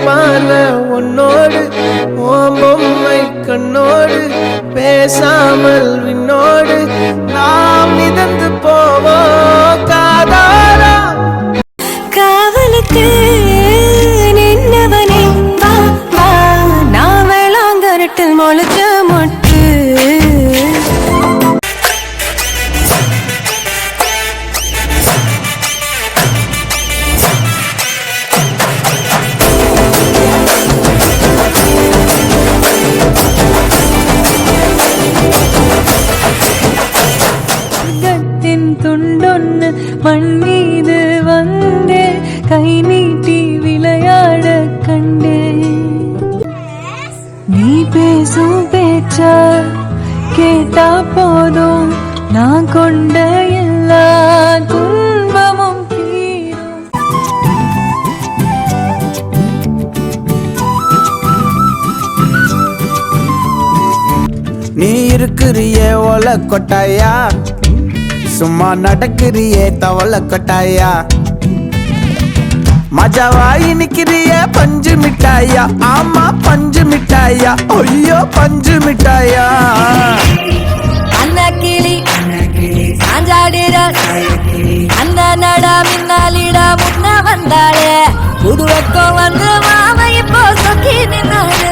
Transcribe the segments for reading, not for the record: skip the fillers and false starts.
பார்வை உன்னோடு ஓம்பொம்மை கண்ணோடு பேசாமல் விண்ணோடு நாம் மிதந்து போவோம் காதாரா காவலுக்கு நின்னவனே வா வா நான் வேளாங்கரட்டில் முளைச்ச மொட்டு துண்டொன்னு மண் மீது வந்தே கை நீட்டி விளையாட கண்டே நீ பேசும் பேச்சா கேட்டா போதும் நான் கொண்ட எல்லா துன்பமும் தீரும். நீ இருக்கிறிய ஒல கொட்டாயா சும்மா நடக்கிறியே தவள கொட்டாயா மஜாவாயி நிக்கிறிய பஞ்சு மிட்டாயா ஆமா பஞ்சு மிட்டாயா ஐயோ பஞ்சு மிட்டாயா அண்ணா கிளி சாஞ்சாடிட அந்த நடா மின்னாலிட முன்ன வந்தாளே புது வெக்கம் வந்து மாமா இப்போ சொக்கி நின்னாரு.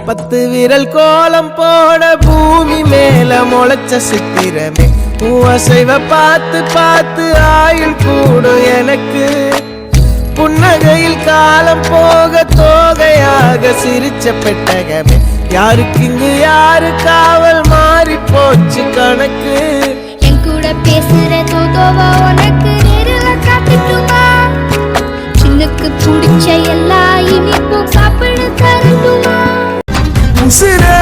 பத்து விரல் கோலம் போட பூமி மேல முளைச்ச சித்திரமே பூவசைவ பார்த்து பார்த்து ஆயுள் கூடும் எனக்கு புன்னகையில் காலம் போக தோகையாக சிரிச்ச பெட்டகமே யாருக்கு இங்கு யாரு காவல் மாறி போச்சு கணக்கு என் கூட பேசுற தோதோவா உனக்கு நேரில் காட்டுட்டுமா சின்னுக்கு பிடிச்ச எல்லா இனிப்பும் சாப்பிட தரட்டுமா உசிரே